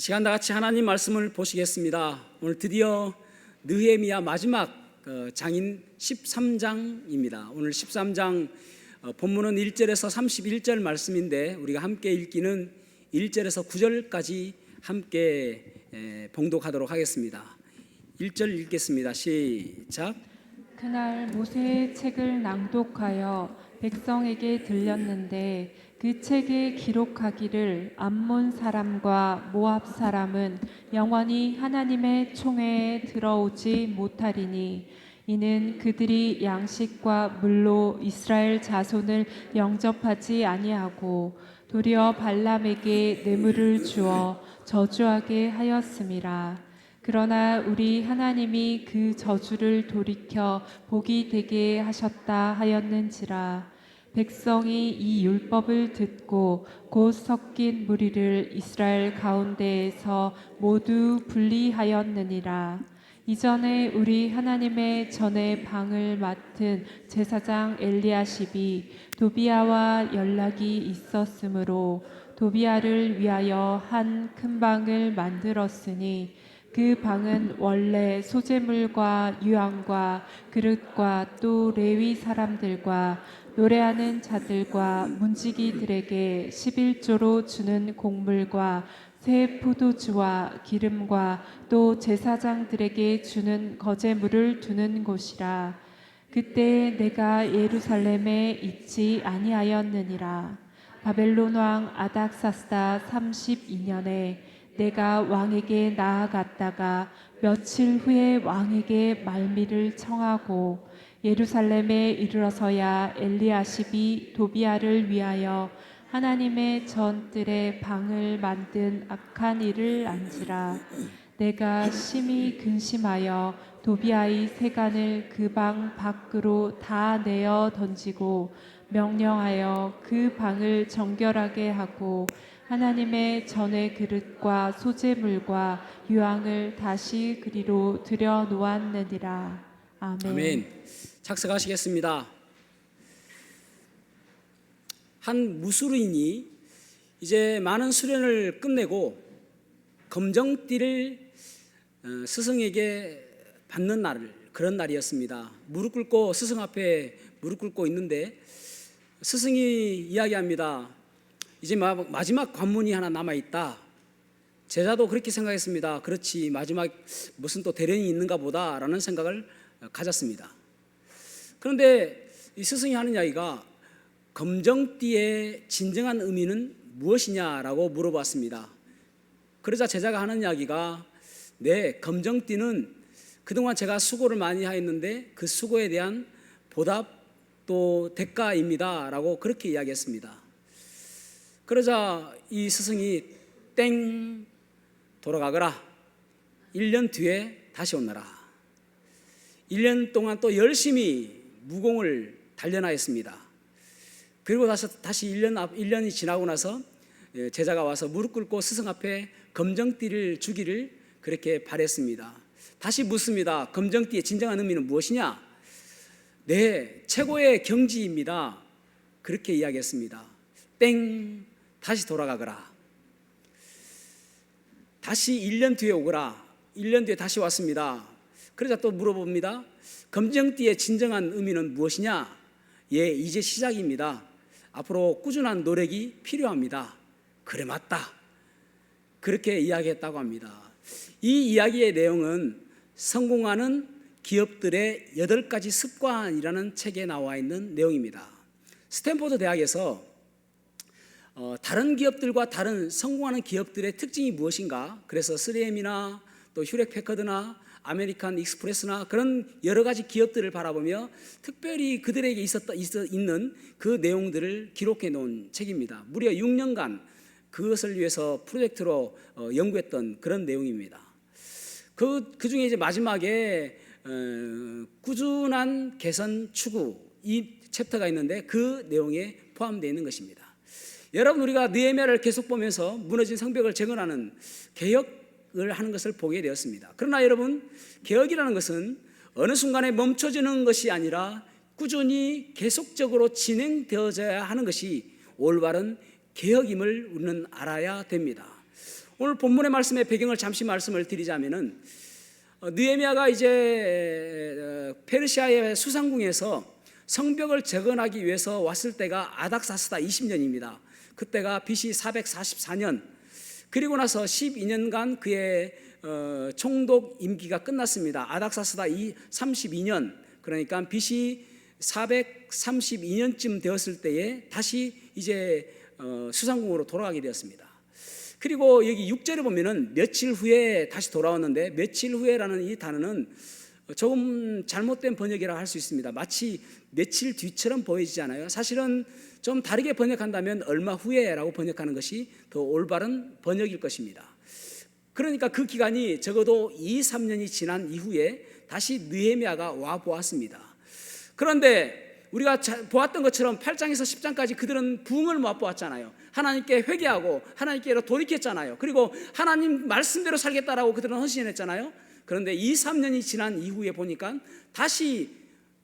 시간 다 같이 하나님 말씀을 보시겠습니다. 오늘 드디어 느헤미야 마지막 장인 13장입니다. 오늘 13장 본문은 1절에서 31절 말씀인데 우리가 함께 읽기는 1절에서 9절까지 함께 봉독하도록 하겠습니다. 1절 읽겠습니다. 시작. 그날 모세의 책을 낭독하여 백성에게 들렸는데 그 책에 기록하기를 암몬 사람과 모압 사람은 영원히 하나님의 총회에 들어오지 못하리니 이는 그들이 양식과 물로 이스라엘 자손을 영접하지 아니하고 도리어 발람에게 뇌물을 주어 저주하게 하였음이라. 그러나 우리 하나님이 그 저주를 돌이켜 복이 되게 하셨다 하였는지라. 백성이 이 율법을 듣고 곧 섞인 무리를 이스라엘 가운데에서 모두 분리하였느니라. 이전에 우리 하나님의 전에 방을 맡은 제사장 엘리야십이 도비야와 연락이 있었으므로 도비야를 위하여 한 큰 방을 만들었으니 그 방은 원래 소재물과 유황과 그릇과 또 레위 사람들과 노래하는 자들과 문지기들에게 11조로 주는 곡물과 새 포도주와 기름과 또 제사장들에게 주는 거제물을 두는 곳이라. 그때 내가 예루살렘에 있지 아니하였느니라. 바벨론 왕 아닥사스다 32년에 내가 왕에게 나아갔다가 며칠 후에 왕에게 말미를 청하고 예루살렘에 이르러서야 엘리야십이 도비야를 위하여 하나님의 전뜰에 방을 만든 악한 일을 안지라. 내가 심히 근심하여 도비야의 세간을 그 방 밖으로 다 내어 던지고 명령하여 그 방을 정결하게 하고 하나님의 전의 그릇과 소재물과 유황을 다시 그리로 들여 놓았느니라. 아멘. 아멘. 착석하시겠습니다. 한 무술인이 이제 많은 수련을 끝내고 검정띠를 스승에게 받는 날, 그런 날이었습니다. 무릎 꿇고 스승 앞에 무릎 꿇고 있는데 스승이 이야기합니다. 이제 마지막 관문이 하나 남아있다. 제자도 그렇게 생각했습니다. 그렇지, 마지막 무슨 또 대련이 있는가 보다 라는 생각을 가졌습니다. 그런데 이 스승이 하는 이야기가 검정띠의 진정한 의미는 무엇이냐라고 물어봤습니다. 그러자 제자가 하는 이야기가 네, 검정띠는 그동안 제가 수고를 많이 하였는데 그 수고에 대한 보답 또 대가입니다 라고 그렇게 이야기했습니다. 그러자 이 스승이 땡, 돌아가거라. 1년 뒤에 다시 오너라. 1년 동안 또 열심히 무공을 단련하였습니다. 그리고 다시 1년이 지나고 나서 제자가 와서 무릎 꿇고 스승 앞에 검정띠를 주기를 그렇게 바랬습니다. 다시 묻습니다. 검정띠의 진정한 의미는 무엇이냐? 네, 최고의 경지입니다. 그렇게 이야기했습니다. 땡, 다시 돌아가거라. 다시 1년 뒤에 오거라. 1년 뒤에 다시 왔습니다. 그러자 또 물어봅니다. 검정띠의 진정한 의미는 무엇이냐? 예, 이제 시작입니다. 앞으로 꾸준한 노력이 필요합니다. 그래, 맞다. 그렇게 이야기했다고 합니다. 이 이야기의 내용은 성공하는 기업들의 8가지 습관이라는 책에 나와 있는 내용입니다. 스탠포드 대학에서 다른 기업들과 다른 성공하는 기업들의 특징이 무엇인가? 그래서 3M이나 또 휴렛패커드나 아메리칸 익스프레스나 그런 여러 가지 기업들을 바라보며 특별히 그들에게 있는 그 내용들을 기록해 놓은 책입니다. 무려 6년간 그것을 위해서 프로젝트로 연구했던 그런 내용입니다. 그 중에 이제 마지막에 꾸준한 개선 추구 이 챕터가 있는데 그 내용에 포함되어 있는 것입니다. 여러분, 우리가 느헤미야를 계속 보면서 무너진 성벽을 재건하는 개혁을 하는 것을 보게 되었습니다. 그러나 여러분, 개혁이라는 것은 어느 순간에 멈춰지는 것이 아니라 꾸준히 계속적으로 진행되어져야 하는 것이 올바른 개혁임을 우리는 알아야 됩니다. 오늘 본문의 말씀의 배경을 잠시 말씀을 드리자면은 느헤미야가 이제 페르시아의 수상궁에서 성벽을 재건하기 위해서 왔을 때가 아닥사스다 20년입니다. 그때가 BC 444년. 그리고 나서 12년간 그의 총독 임기가 끝났습니다. 아닥사스다 32년. 그러니까 BC 432년쯤 되었을 때에 다시 이제 수상궁으로 돌아가게 되었습니다. 그리고 여기 6절에 보면은 며칠 후에 다시 돌아왔는데, 며칠 후에라는 이 단어는 조금 잘못된 번역이라고 할 수 있습니다. 마치 며칠 뒤처럼 보이지 않아요? 사실은 좀 다르게 번역한다면 얼마 후에라고 번역하는 것이 더 올바른 번역일 것입니다. 그러니까 그 기간이 적어도 2-3년이 지난 이후에 다시 느헤미야가 와 보았습니다. 그런데 우리가 보았던 것처럼 8장에서 10장까지 그들은 부흥을 맛보았잖아요. 하나님께 회개하고 하나님께로 돌이켰잖아요. 그리고 하나님 말씀대로 살겠다라고 그들은 헌신했잖아요. 그런데 2-3년이 지난 이후에 보니까 다시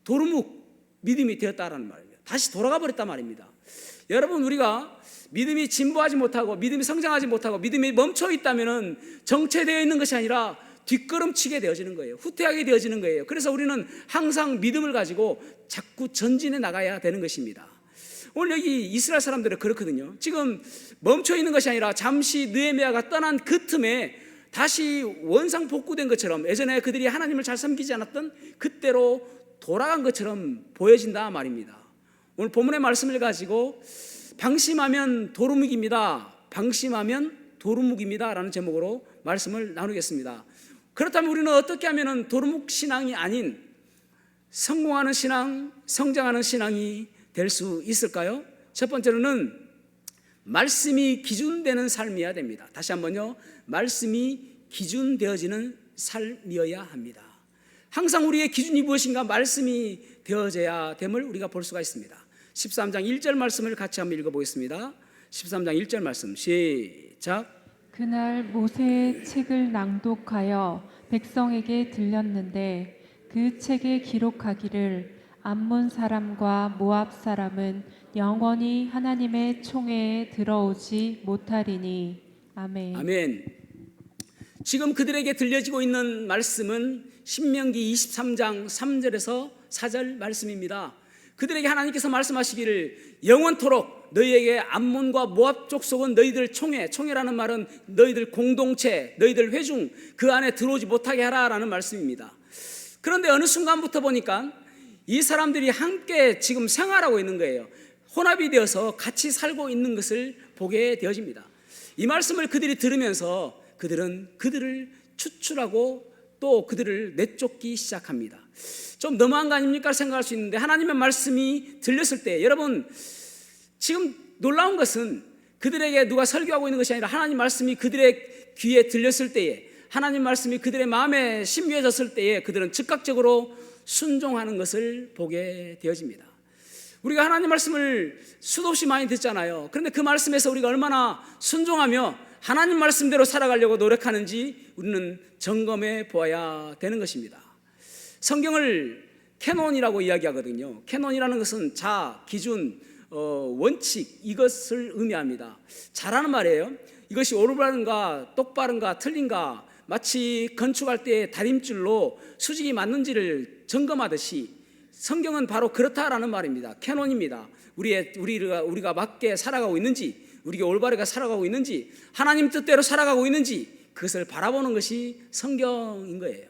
도루묵 믿음이 되었다라는 말입니다. 다시 돌아가 버렸단 말입니다. 여러분, 우리가 믿음이 진보하지 못하고 믿음이 성장하지 못하고 믿음이 멈춰 있다면은 정체되어 있는 것이 아니라 뒷걸음치게 되어지는 거예요. 후퇴하게 되어지는 거예요. 그래서 우리는 항상 믿음을 가지고 자꾸 전진해 나가야 되는 것입니다. 오늘 여기 이스라엘 사람들은 그렇거든요. 지금 멈춰 있는 것이 아니라 잠시 느헤미야가 떠난 그 틈에 다시 원상 복구된 것처럼, 예전에 그들이 하나님을 잘 섬기지 않았던 그때로 돌아간 것처럼 보여진다 말입니다. 오늘 본문의 말씀을 가지고 방심하면 도루묵입니다. 방심하면 도루묵입니다 라는 제목으로 말씀을 나누겠습니다. 그렇다면 우리는 어떻게 하면 도루묵 신앙이 아닌 성공하는 신앙, 성장하는 신앙이 될 수 있을까요? 첫 번째로는 말씀이 기준되는 삶이어야 됩니다. 다시 한번요, 말씀이 기준되어지는 삶이어야 합니다. 항상 우리의 기준이 무엇인가 말씀이 되어져야 됨을 우리가 볼 수가 있습니다. 13장 1절 말씀을 같이 한번 읽어보겠습니다. 13장 1절 말씀 시작. 그날 모세의 책을 낭독하여 백성에게 들렸는데 그 책에 기록하기를 암몬 사람과 모압 사람은 영원히 하나님의 총회에 들어오지 못하리니. 아멘. 아멘. 지금 그들에게 들려지고 있는 말씀은 신명기 23장 3절에서 4절 말씀입니다. 그들에게 하나님께서 말씀하시기를 영원토록 너희에게 암몬과 모압 족속은 너희들 총회라는 말은 너희들 공동체, 너희들 회중 그 안에 들어오지 못하게 하라라는 말씀입니다. 그런데 어느 순간부터 보니까 이 사람들이 함께 지금 생활하고 있는 거예요. 혼합이 되어서 같이 살고 있는 것을 보게 되어집니다. 이 말씀을 그들이 들으면서 그들은 그들을 추출하고 또 그들을 내쫓기 시작합니다. 좀 너무한 거 아닙니까 생각할 수 있는데, 하나님의 말씀이 들렸을 때, 여러분 지금 놀라운 것은 그들에게 누가 설교하고 있는 것이 아니라 하나님 말씀이 그들의 귀에 들렸을 때에, 하나님 말씀이 그들의 마음에 심유해졌을 때에 그들은 즉각적으로 순종하는 것을 보게 되어집니다. 우리가 하나님 말씀을 수도 없이 많이 듣잖아요. 그런데 그 말씀에서 우리가 얼마나 순종하며 하나님 말씀대로 살아가려고 노력하는지 우리는 점검해 보아야 되는 것입니다. 성경을 캐논이라고 이야기하거든요. 캐논이라는 것은 자, 기준, 원칙, 이것을 의미합니다. 자라는 말이에요. 이것이 올바른가 똑바른가 틀린가, 마치 건축할 때 다림줄로 수직이 맞는지를 점검하듯이 성경은 바로 그렇다라는 말입니다. 캐논입니다. 우리가 맞게 살아가고 있는지, 우리가 올바르게 살아가고 있는지, 하나님 뜻대로 살아가고 있는지, 그것을 바라보는 것이 성경인 거예요.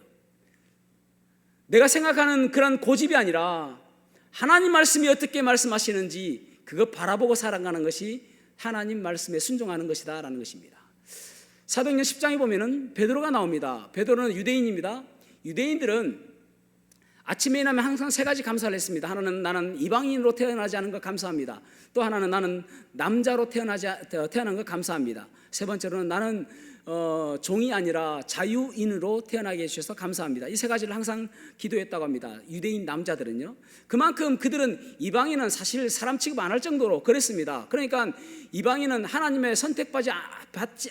내가 생각하는 그런 고집이 아니라 하나님 말씀이 어떻게 말씀하시는지 그거 바라보고 살아가는 것이 하나님 말씀에 순종하는 것이다 라는 것입니다. 사도행전 10장에 보면은 베드로가 나옵니다. 베드로는 유대인입니다. 유대인들은 아침에 일어나면 항상 세 가지 감사를 했습니다. 하나는 나는 이방인으로 태어나지 않은 것 감사합니다. 또 하나는 나는 남자로 태어난 것 감사합니다. 세 번째로는 나는 종이 아니라 자유인으로 태어나게 해주셔서 감사합니다. 이 세 가지를 항상 기도했다고 합니다. 유대인 남자들은요. 그만큼 그들은 이방인은 사실 사람 취급 안 할 정도로 그랬습니다. 그러니까 이방인은 하나님의 선택받지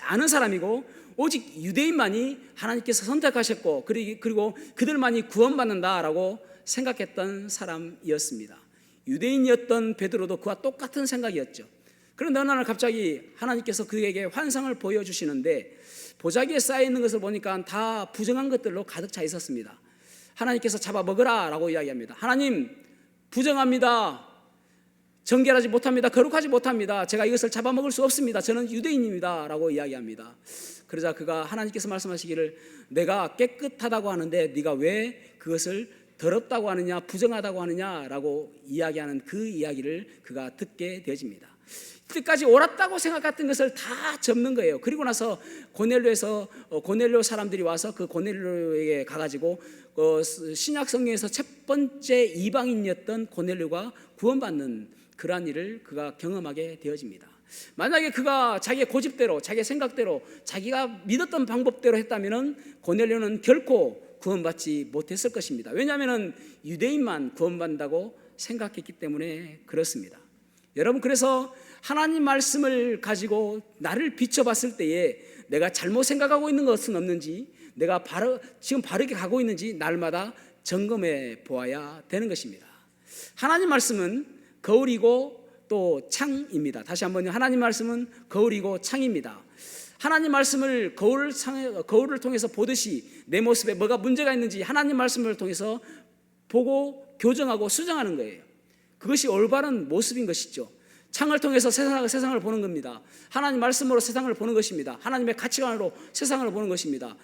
않은 사람이고 오직 유대인만이 하나님께서 선택하셨고 그리고 그들만이 구원받는다라고 생각했던 사람이었습니다. 유대인이었던 베드로도 그와 똑같은 생각이었죠. 그런데 어느 날 갑자기 하나님께서 그에게 환상을 보여주시는데 보자기에 쌓여있는 것을 보니까 다 부정한 것들로 가득 차 있었습니다. 하나님께서 잡아먹으라 라고 이야기합니다. 하나님, 부정합니다. 정결하지 못합니다. 거룩하지 못합니다. 제가 이것을 잡아먹을 수 없습니다. 저는 유대인입니다 라고 이야기합니다. 그러자 그가 하나님께서 말씀하시기를 내가 깨끗하다고 하는데 네가 왜 그것을 더럽다고 하느냐, 부정하다고 하느냐라고 이야기하는 그 이야기를 그가 듣게 되어집니다. 그때까지 옳았다고 생각했던 것을 다 접는 거예요. 그리고 나서 고넬료 사람들이 와서 그 고넬료에게 가가지고 신약 성경에서 첫 번째 이방인이었던 고넬료가 구원받는 그러한 일을 그가 경험하게 되어집니다. 만약에 그가 자기의 고집대로, 자기의 생각대로, 자기가 믿었던 방법대로 했다면 고넬료는 결코 구원받지 못했을 것입니다. 왜냐하면 유대인만 구원받는다고 생각했기 때문에 그렇습니다. 여러분, 그래서 하나님 말씀을 가지고 나를 비춰봤을 때에 내가 잘못 생각하고 있는 것은 없는지, 내가 지금 바르게 가고 있는지 날마다 점검해 보아야 되는 것입니다. 하나님 말씀은 거울이고 또 창입니다. 다시 한번요. 하나님 말씀은 거울이고 창입니다. 하나님 말씀을 거울을 통해서 보듯이 내 모습에 뭐가 문제가 있는지 하나님 말씀을 통해서 보고 교정하고 수정하는 거예요. 그것이 올바른 모습인 것이죠. 창을 통해서 세상을 보는 겁니다. 하나님 말씀으로 세상을 보는 것입니다. 하나님의 가치관으로 세상을 보는 것입니다.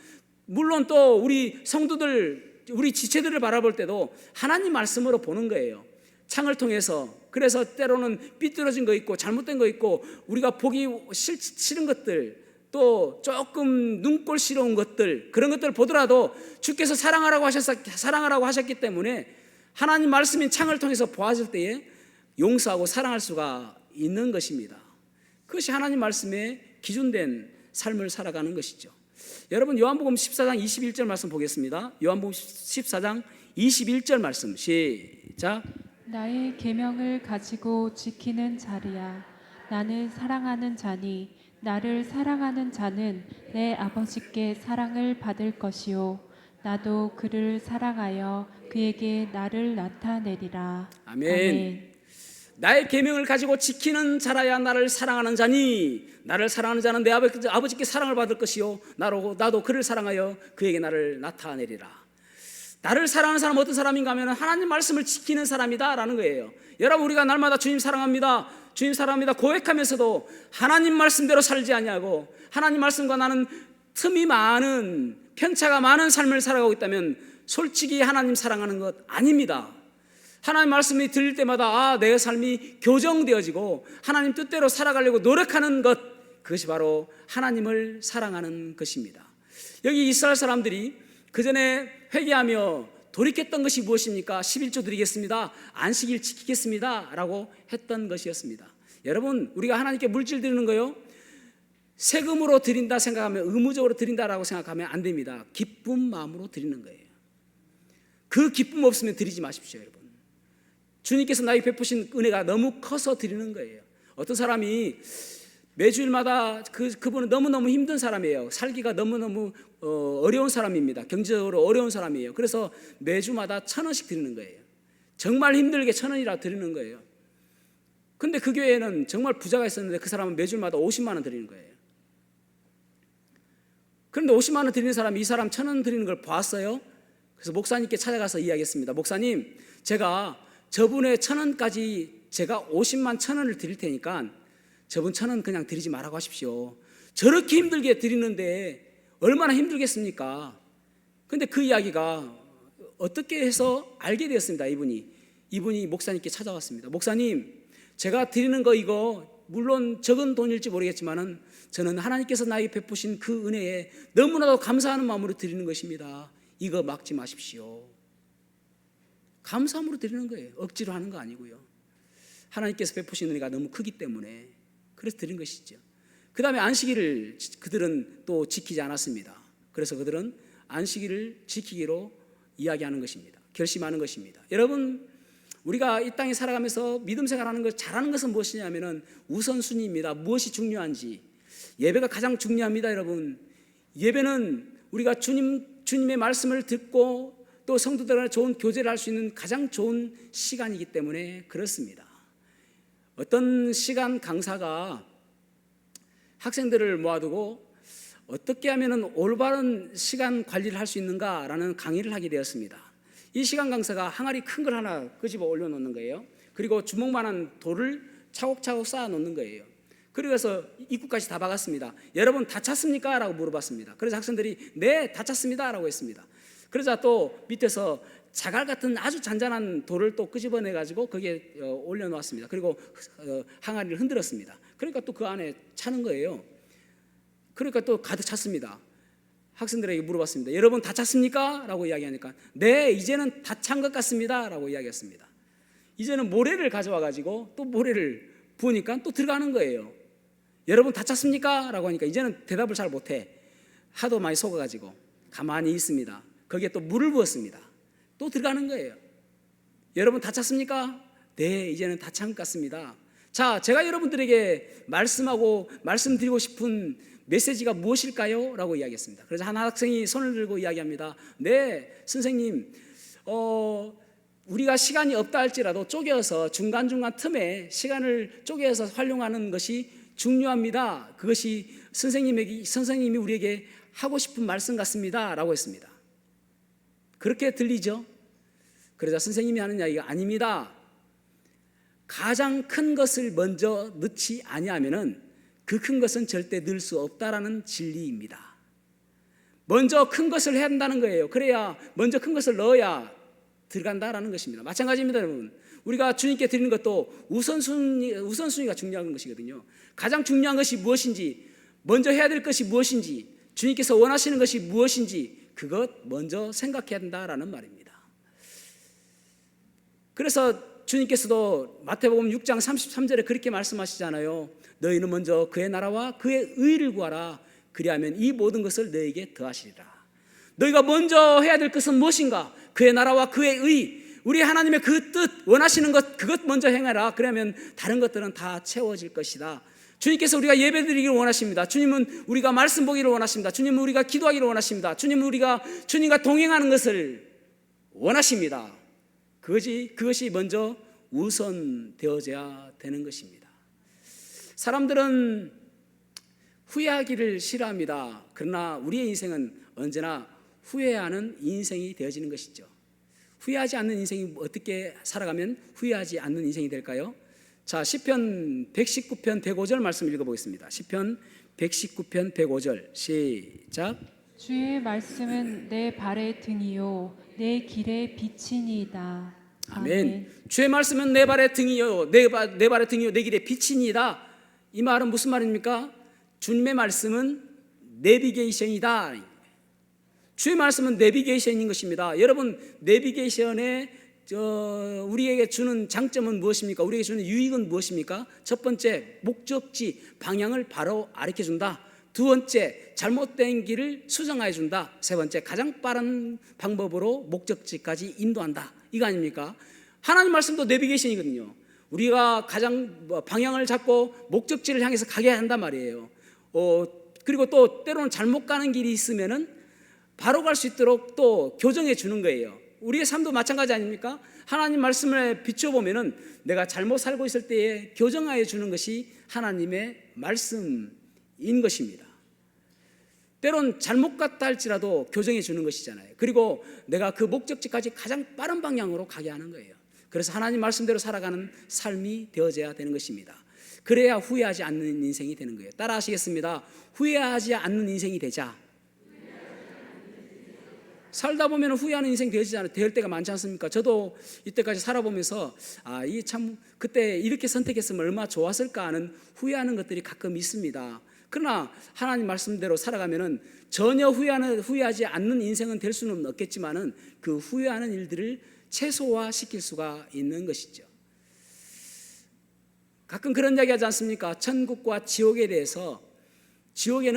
물론 또 우리 성도들, 우리 지체들을 바라볼 때도 하나님 말씀으로 보는 거예요. 창을 통해서. 그래서 때로는 삐뚤어진 거 있고 잘못된 거 있고 우리가 보기 싫은 것들, 또 조금 눈꼴시러운 것들, 그런 것들을 보더라도 주께서 사랑하라고 하셨기 때문에 하나님 말씀인 창을 통해서 보아질 때에 용서하고 사랑할 수가 있는 것입니다. 그것이 하나님 말씀에 기준된 삶을 살아가는 것이죠. 여러분, 요한복음 14장 21절 말씀 보겠습니다. 요한복음 14장 21절 말씀 시작. 나의 계명을 가지고 지키는 자리야. 나는 사랑하는 자니 나를 사랑하는 자는 내 아버지께 사랑을 받을 것이요 나도 그를 사랑하여 그에게 나를 나타내리라. 아멘. 나의 계명을 가지고 지키는 자라야 나를 사랑하는 자니 나를 사랑하는 자는 내 아버지께 사랑을 받을 것이요 나도 그를 사랑하여 그에게 나를 나타내리라. 나를 사랑하는 사람은 어떤 사람인가 하면 하나님 말씀을 지키는 사람이다라는 거예요. 여러분, 우리가 날마다 주님 사랑합니다, 주님 사랑합니다 고백하면서도 하나님 말씀대로 살지 아니하고 하나님 말씀과 나는 틈이 많은, 편차가 많은 삶을 살아가고 있다면 솔직히 하나님 사랑하는 것 아닙니다. 하나님 말씀이 들릴 때마다 내 삶이 교정되어지고 하나님 뜻대로 살아가려고 노력하는 것, 그것이 바로 하나님을 사랑하는 것입니다. 여기 이스라엘 사람들이 그 전에 회개하며 돌이켰던 것이 무엇입니까? 11조 드리겠습니다, 안식일 지키겠습니다 라고 했던 것이었습니다. 여러분, 우리가 하나님께 물질 드리는 거요, 세금으로 드린다 생각하면, 의무적으로 드린다라고 생각하면 안 됩니다. 기쁜 마음으로 드리는 거예요. 그 기쁨 없으면 드리지 마십시오. 여러분, 주님께서 나에게 베푸신 은혜가 너무 커서 드리는 거예요. 어떤 사람이 매주일마다 그분은 너무너무 힘든 사람이에요. 살기가 너무너무 어려운 사람입니다. 경제적으로 어려운 사람이에요. 그래서 매주마다 1,000원씩 드리는 거예요. 정말 힘들게 1,000원이라 드리는 거예요. 근데 그 교회에는 정말 부자가 있었는데 그 사람은 매주마다 50만 원 드리는 거예요. 그런데 50만 원 드리는 사람이 이 사람 1,000원 드리는 걸 봤어요. 그래서 목사님께 찾아가서 이야기했습니다. 목사님, 제가 저분의 1,000원까지 제가 50만 1,000원을 드릴 테니까 저분 1,000원 그냥 드리지 말라고 하십시오. 저렇게 힘들게 드리는데 얼마나 힘들겠습니까? 근데 그 이야기가 어떻게 해서 알게 되었습니다. 이분이 목사님께 찾아왔습니다. 목사님, 제가 드리는 거 이거 물론 적은 돈일지 모르겠지만은 저는 하나님께서 나에게 베푸신 그 은혜에 너무나도 감사하는 마음으로 드리는 것입니다. 이거 막지 마십시오. 감사함으로 드리는 거예요. 억지로 하는 거 아니고요. 하나님께서 베푸신 은혜가 너무 크기 때문에 그래서 드린 것이죠. 그 다음에 안식일을 그들은 또 지키지 않았습니다. 그래서 그들은 안식일을 지키기로 이야기하는 것입니다. 결심하는 것입니다. 여러분, 우리가 이 땅에 살아가면서 믿음 생활하는 걸 잘하는 것은 무엇이냐면은 우선순위입니다. 무엇이 중요한지. 예배가 가장 중요합니다. 여러분, 예배는 우리가 주님의 말씀을 듣고 또 성도들과 좋은 교제를 할 수 있는 가장 좋은 시간이기 때문에 그렇습니다. 어떤 시간 강사가 학생들을 모아두고 어떻게 하면 올바른 시간 관리를 할 수 있는가라는 강의를 하게 되었습니다. 이 시간 강사가 항아리 큰 걸 하나 끄집어 올려놓는 거예요. 그리고 주먹만한 돌을 차곡차곡 쌓아 놓는 거예요. 그래서 입구까지 다 박았습니다. 여러분 다 찼습니까? 라고 물어봤습니다. 그래서 학생들이 네, 다 찼습니다 라고 했습니다. 그러자 또 밑에서 자갈 같은 아주 잔잔한 돌을 또 끄집어내 가지고 거기에 올려놓았습니다. 그리고 항아리를 흔들었습니다. 그러니까 또 그 안에 차는 거예요. 그러니까 또 가득 찼습니다. 학생들에게 물어봤습니다. 여러분 다 찼습니까? 라고 이야기하니까 네, 이제는 다 찬 것 같습니다 라고 이야기했습니다. 이제는 모래를 가져와 가지고 또 모래를 부으니까 또 들어가는 거예요. 여러분 다 찼습니까? 라고 하니까 이제는 대답을 잘 못해. 하도 많이 속아가지고 가만히 있습니다. 거기에 또 물을 부었습니다. 또 들어가는 거예요. 여러분 다 찼습니까? 네, 이제는 다 찬 것 같습니다. 자, 제가 여러분들에게 말씀드리고 싶은 메시지가 무엇일까요? 라고 이야기했습니다. 그래서 한 학생이 손을 들고 이야기합니다. 네, 선생님, 우리가 시간이 없다 할지라도 쪼개서 중간중간 틈에 시간을 쪼개서 활용하는 것이 중요합니다. 그것이 선생님이 우리에게 하고 싶은 말씀 같습니다 라고 했습니다. 그렇게 들리죠? 그러자 선생님이 하는 이야기가 아닙니다. 가장 큰 것을 먼저 넣지 아니하면은 그 큰 것은 절대 넣을 수 없다라는 진리입니다. 먼저 큰 것을 해야 한다는 거예요. 그래야 먼저 큰 것을 넣어야 들어간다라는 것입니다. 마찬가지입니다, 여러분. 우리가 주님께 드리는 것도 우선순위가 중요한 것이거든요. 가장 중요한 것이 무엇인지, 먼저 해야 될 것이 무엇인지, 주님께서 원하시는 것이 무엇인지 그것 먼저 생각해야 한다라는 말입니다. 그래서 주님께서도 마태복음 6장 33절에 그렇게 말씀하시잖아요. 너희는 먼저 그의 나라와 그의 의를 구하라. 그리하면 이 모든 것을 너희에게 더하시리라. 너희가 먼저 해야 될 것은 무엇인가? 그의 나라와 그의 의, 우리 하나님의 그 뜻, 원하시는 것, 그것 먼저 행하라. 그러면 다른 것들은 다 채워질 것이다. 주님께서 우리가 예배드리기를 원하십니다. 주님은 우리가 말씀 보기를 원하십니다. 주님은 우리가 기도하기를 원하십니다. 주님은 우리가 주님과 동행하는 것을 원하십니다. 그것이 먼저 우선되어져야 되는 것입니다. 사람들은 후회하기를 싫어합니다. 그러나 우리의 인생은 언제나 후회하는 인생이 되어지는 것이죠. 후회하지 않는 인생이 어떻게 살아가면 후회하지 않는 인생이 될까요? 자, 시편 119편 105절 말씀 읽어보겠습니다. 시편 119편 105절 시작. 주의 말씀은 내 발의 등이요 내 길의 빛이니이다. 아멘. 주의 말씀은 내 발의 등이요 내 발의 등이요 내 길의 빛이니이다. 이 말은 무슨 말입니까? 주님의 말씀은 내비게이션이다. 주의 말씀은 내비게이션인 것입니다. 여러분, 내비게이션의 우리에게 주는 장점은 무엇입니까? 우리에게 주는 유익은 무엇입니까? 첫 번째, 목적지, 방향을 바로 가르쳐준다. 두 번째, 잘못된 길을 수정해 준다. 세 번째, 가장 빠른 방법으로 목적지까지 인도한다. 이거 아닙니까? 하나님 말씀도 내비게이션이거든요. 우리가 가장 방향을 잡고 목적지를 향해서 가게 한단 말이에요. 그리고 또 때로는 잘못 가는 길이 있으면은 바로 갈 수 있도록 또 교정해 주는 거예요. 우리의 삶도 마찬가지 아닙니까? 하나님 말씀을 비춰보면은 내가 잘못 살고 있을 때에 교정하여 주는 것이 하나님의 말씀인 것입니다. 때론 잘못 갔다 할지라도 교정해 주는 것이잖아요. 그리고 내가 그 목적지까지 가장 빠른 방향으로 가게 하는 거예요. 그래서 하나님 말씀대로 살아가는 삶이 되어져야 되는 것입니다. 그래야 후회하지 않는 인생이 되는 거예요. 따라 하시겠습니다. 후회하지 않는 인생이 되자. 살다 보면 후회하는 인생 될 때가 많지 않습니까? 저도 이때까지 살아보면서 이 참 그때 이렇게 선택했으면 얼마나 좋았을까 하는 후회하는 것들이 가끔 있습니다. 그러나 하나님 말씀대로 살아가면은 전혀 후회하지 않는 인생은 될 수는 없겠지만은 그 후회하는 일들을 최소화시킬 수가 있는 것이죠. 가끔 그런 이야기 하지 않습니까? 천국과 지옥에 대해서 지옥에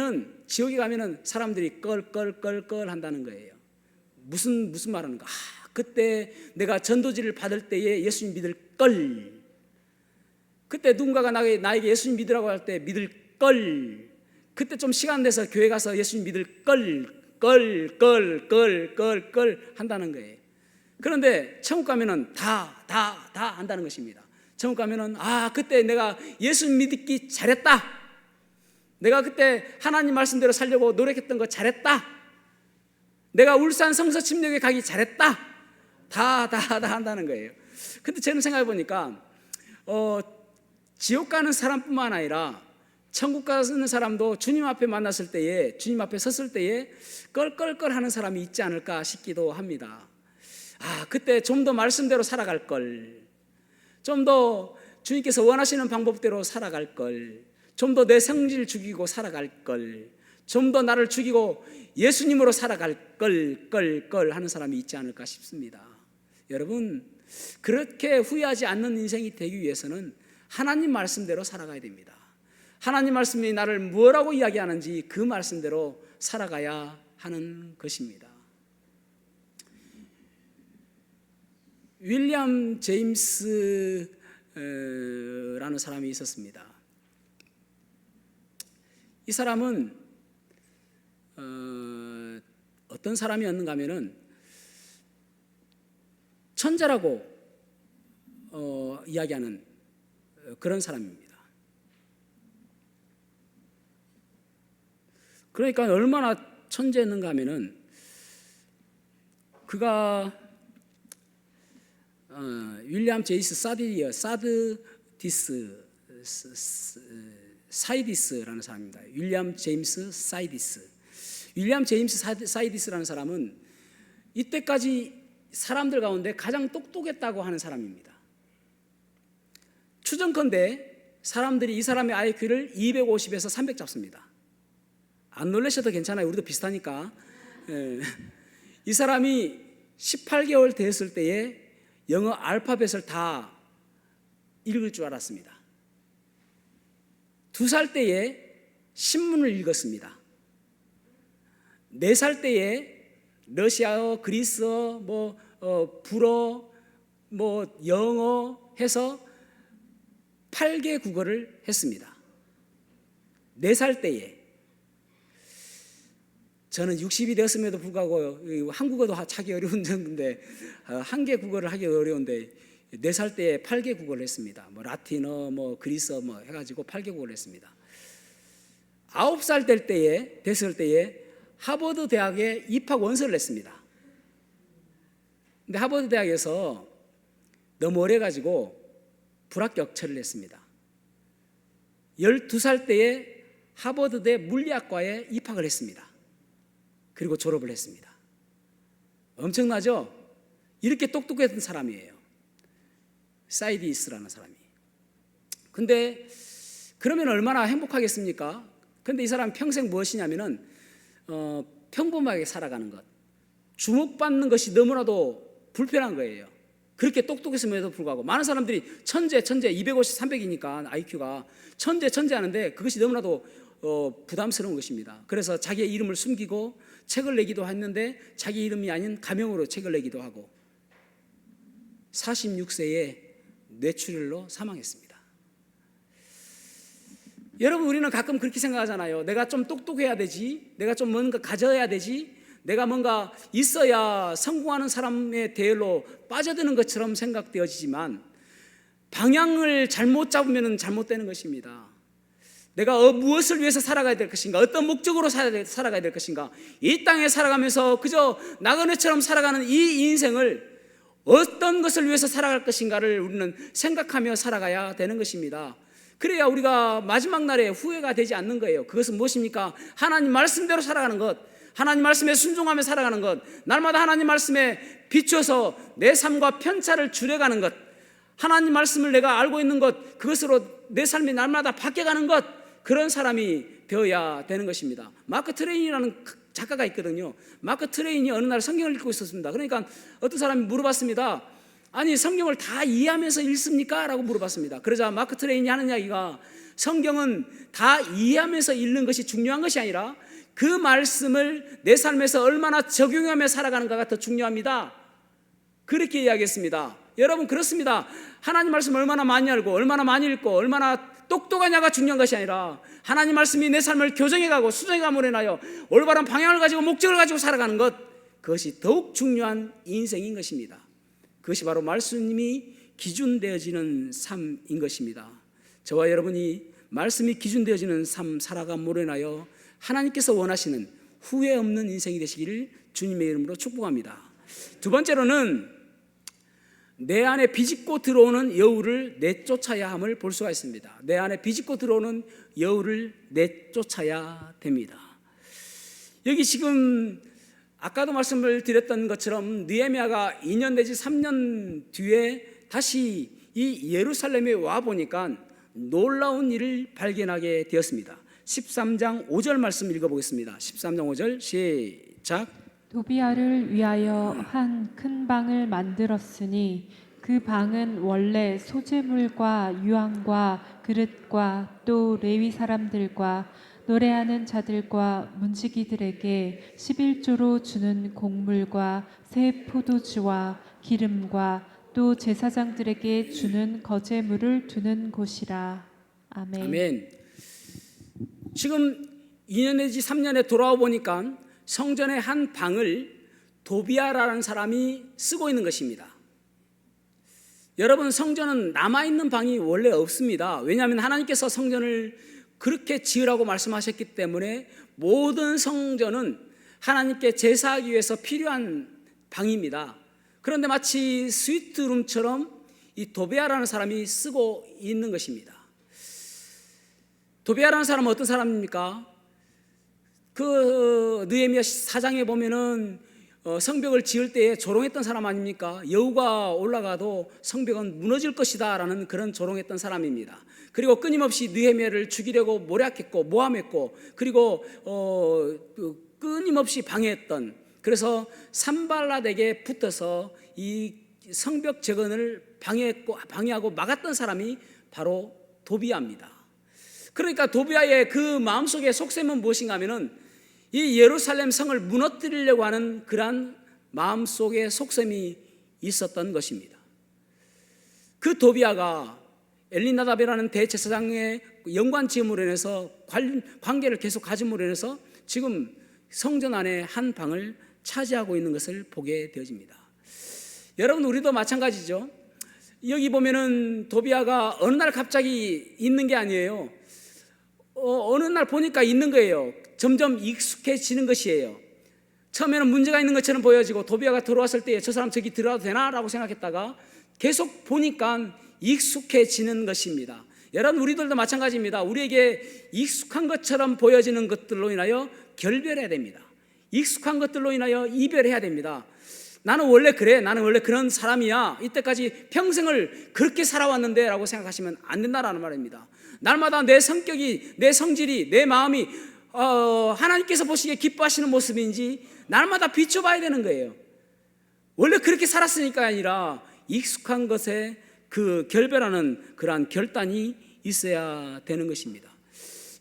가면은 사람들이 껄껄껄껄 한다는 거예요. 무슨 말하는가? 그때 내가 전도지를 받을 때에 예수님 믿을 걸. 그때 누군가가 나에게 예수님 믿으라고 할 때 믿을 걸. 그때 좀 시간 내서 교회 가서 예수님 믿을 걸 한다는 거예요. 그런데 천국 가면은 다 한다는 것입니다. 천국 가면은 그때 내가 예수 믿기 잘했다. 내가 그때 하나님 말씀대로 살려고 노력했던 거 잘했다. 내가 울산 성서 침략에 가기 잘했다. 다 한다는 거예요. 근데 저는 생각해 보니까 지옥 가는 사람뿐만 아니라 천국 가는 사람도 주님 앞에 만났을 때에, 주님 앞에 섰을 때에 껄껄껄 하는 사람이 있지 않을까 싶기도 합니다. 그때 좀 더 말씀대로 살아갈 걸, 좀 더 주님께서 원하시는 방법대로 살아갈 걸, 좀 더 내 성질 죽이고 살아갈 걸, 좀 더 나를 죽이고 예수님으로 살아갈 걸 하는 사람이 있지 않을까 싶습니다. 여러분, 그렇게 후회하지 않는 인생이 되기 위해서는 하나님 말씀대로 살아가야 됩니다. 하나님 말씀이 나를 뭐라고 이야기하는지 그 말씀대로 살아가야 하는 것입니다. 윌리엄 제임스라는 사람이 있었습니다. 이 사람은 어떤 사람이었는가 하면은 천재라고 이야기하는 그런 사람입니다. 그러니까 얼마나 천재였는가 하면은 그가 윌리엄 제이스 사이디스라는 사람입니다. 윌리엄 제임스 사이디스. 윌리엄 제임스 사이디스라는 사람은 이때까지 사람들 가운데 가장 똑똑했다고 하는 사람입니다. 추정컨대 사람들이 이 사람의 IQ를 250에서 300 잡습니다. 안 놀라셔도 괜찮아요. 우리도 비슷하니까. 이 사람이 18개월 됐을 때에 영어 알파벳을 다 읽을 줄 알았습니다. 2살 때에 신문을 읽었습니다. 4살 때에 러시아어, 그리스어, 불어, 영어 해서 8개 국어를 했습니다. 4살 때에. 저는 60이 되었음에도 불구하고 한국어도 하기 어려운 정도인데, 한 개 국어를 하기 어려운데 4살 때에 8개 국어를 했습니다. 라틴어, 그리스어 해가지고 8개 국어를 했습니다. 9살 됐을 때에 하버드 대학에 입학 원서를 냈습니다. 근데 하버드 대학에서 너무 오래가지고 불합격 처리를 했습니다. 12살 때에 하버드대 물리학과에 입학을 했습니다. 그리고 졸업을 했습니다. 엄청나죠? 이렇게 똑똑했던 사람이에요. 사이디스라는 사람이. 근데 그러면 얼마나 행복하겠습니까? 근데 이 사람 평생 무엇이냐면은 평범하게 살아가는 것, 주목받는 것이 너무나도 불편한 거예요. 그렇게 똑똑했음에도 불구하고 많은 사람들이 천재 250, 300이니까 IQ가 천재 하는데 그것이 너무나도 부담스러운 것입니다. 그래서 자기의 이름을 숨기고 책을 내기도 했는데 자기 이름이 아닌 가명으로 책을 내기도 하고 46세에 뇌출혈로 사망했습니다. 여러분, 우리는 가끔 그렇게 생각하잖아요. 내가 좀 똑똑해야 되지, 내가 좀 뭔가 가져야 되지, 내가 뭔가 있어야 성공하는 사람의 대열로 빠져드는 것처럼 생각되어지지만 방향을 잘못 잡으면 잘못되는 것입니다. 내가 무엇을 위해서 살아가야 될 것인가, 어떤 목적으로 살아가야 될 것인가, 이 땅에 살아가면서 그저 나그네처럼 살아가는 이 인생을 어떤 것을 위해서 살아갈 것인가를 우리는 생각하며 살아가야 되는 것입니다. 그래야 우리가 마지막 날에 후회가 되지 않는 거예요. 그것은 무엇입니까? 하나님 말씀대로 살아가는 것, 하나님 말씀에 순종하며 살아가는 것, 날마다 하나님 말씀에 비춰서 내 삶과 편차를 줄여가는 것, 하나님 말씀을 내가 알고 있는 것, 그것으로 내 삶이 날마다 바뀌어가는 것, 그런 사람이 되어야 되는 것입니다. 마크 트웨인이라는 작가가 있거든요. 마크 트웨인이 어느 날 성경을 읽고 있었습니다. 그러니까 어떤 사람이 물어봤습니다. 아니, 성경을 다 이해하면서 읽습니까? 라고 물어봤습니다. 그러자 마크 트웨인이 하는 이야기가, 성경은 다 이해하면서 읽는 것이 중요한 것이 아니라 그 말씀을 내 삶에서 얼마나 적용하며 살아가는가가 더 중요합니다. 그렇게 이야기했습니다. 여러분, 그렇습니다. 하나님 말씀을 얼마나 많이 알고 얼마나 많이 읽고 얼마나 똑똑하냐가 중요한 것이 아니라 하나님 말씀이 내 삶을 교정해가고 수정해감으로 인하여 올바른 방향을 가지고 목적을 가지고 살아가는 것, 그것이 더욱 중요한 인생인 것입니다. 그것이 바로 말씀이 기준되어지는 삶인 것입니다. 저와 여러분이 말씀이 기준되어지는 삶 살아감으로 인하여 하나님께서 원하시는 후회 없는 인생이 되시기를 주님의 이름으로 축복합니다. 두 번째로는 내 안에 비집고 들어오는 여우를 내쫓아야 함을 볼 수가 있습니다. 내 안에 비집고 들어오는 여우를 내쫓아야 됩니다. 여기 지금 아까도 말씀을 드렸던 것처럼 느헤미야가 2년 내지 3년 뒤에 다시 이 예루살렘에 와 보니까 놀라운 일을 발견하게 되었습니다. 13장 5절 말씀 읽어보겠습니다. 13장 5절 시작. 도비아를 위하여 한 큰 방을 만들었으니 그 방은 원래 소재물과 유황과 그릇과 또 레위 사람들과 노래하는 자들과 문지기들에게 11조로 주는 곡물과 새 포도주와 기름과 또 제사장들에게 주는 거제물을 두는 곳이라. 아멘. 아멘. 지금 2년 내지 3년에 돌아와 보니까 성전의 한 방을 도비아라는 사람이 쓰고 있는 것입니다. 여러분, 성전은 남아있는 방이 원래 없습니다. 왜냐하면 하나님께서 성전을 그렇게 지으라고 말씀하셨기 때문에 모든 성전은 하나님께 제사하기 위해서 필요한 방입니다. 그런데 마치 스위트룸처럼 이 도비아라는 사람이 쓰고 있는 것입니다. 도비아라는 사람은 어떤 사람입니까? 그 느헤미야 4장에 보면은 성벽을 지을 때에 조롱했던 사람 아닙니까? 여우가 올라가도 성벽은 무너질 것이다 라는 그런 조롱했던 사람입니다. 그리고 끊임없이 느헤미야를 죽이려고 모략했고 모함했고, 그리고 끊임없이 방해했던, 그래서 산발랏에게 붙어서 이 성벽 재건을 방해하고 막았던 사람이 바로 도비아입니다. 그러니까 도비아의 그 마음속의 속셈은 무엇인가 하면은 이 예루살렘 성을 무너뜨리려고 하는 그러한 마음속의 속셈이 있었던 것입니다. 그 도비아가 엘리나답이라는 대제사장의 연관 지음으로 인해서 관계를 계속 가짐으로 인해서 지금 성전 안에 한 방을 차지하고 있는 것을 보게 되어집니다. 여러분, 우리도 마찬가지죠. 여기 보면은 도비아가 어느 날 갑자기 있는 게 아니에요. 어느 날 보니까 있는 거예요. 점점 익숙해지는 것이에요. 처음에는 문제가 있는 것처럼 보여지고 도비아가 들어왔을 때 저 사람 저기 들어와도 되나라고 생각했다가 계속 보니까 익숙해지는 것입니다. 여러분, 우리들도 마찬가지입니다. 우리에게 익숙한 것처럼 보여지는 것들로 인하여 결별해야 됩니다. 익숙한 것들로 인하여 이별해야 됩니다. 나는 원래 그래, 나는 원래 그런 사람이야, 이때까지 평생을 그렇게 살아왔는데 라고 생각하시면 안 된다라는 말입니다. 날마다 내 성격이, 내 성질이, 내 마음이 하나님께서 보시기에 기뻐하시는 모습인지 날마다 비춰봐야 되는 거예요. 원래 그렇게 살았으니까 아니라 익숙한 것에 그 결별하는 그러한 결단이 있어야 되는 것입니다.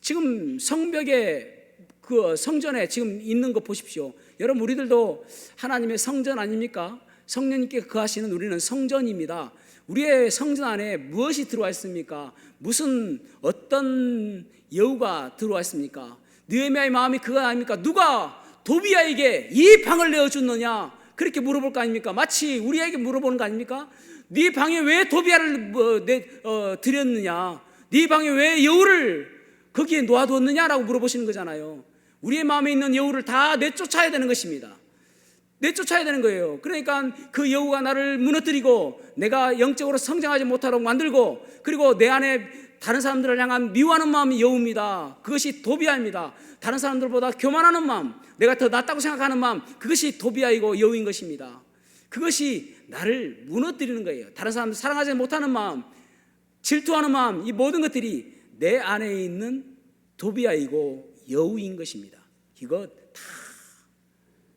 지금 성벽에 그 성전에 지금 있는 거 보십시오. 여러분, 우리들도 하나님의 성전 아닙니까? 성령님께 거하시는 우리는 성전입니다. 우리의 성전 안에 무엇이 들어와 있습니까? 무슨 어떤 여우가 들어와 있습니까? 느헤미야의 마음이 그거 아닙니까? 누가 도비아에게 이 방을 내어줬느냐? 그렇게 물어볼 거 아닙니까? 마치 우리에게 물어보는 거 아닙니까? 네 방에 왜 도비아를 들였느냐? 네 방에 왜 여우를 거기에 놓아두었느냐라고 물어보시는 거잖아요. 우리의 마음에 있는 여우를 다 내쫓아야 되는 것입니다. 내쫓아야 되는 거예요. 그러니까 그 여우가 나를 무너뜨리고 내가 영적으로 성장하지 못하도록 만들고, 그리고 내 안에 다른 사람들을 향한 미워하는 마음이 여우입니다. 그것이 도비아입니다. 다른 사람들보다 교만하는 마음, 내가 더 낫다고 생각하는 마음, 그것이 도비아이고 여우인 것입니다. 그것이 나를 무너뜨리는 거예요. 다른 사람들 사랑하지 못하는 마음, 질투하는 마음, 이 모든 것들이 내 안에 있는 도비아이고 여우인 것입니다. 이거 다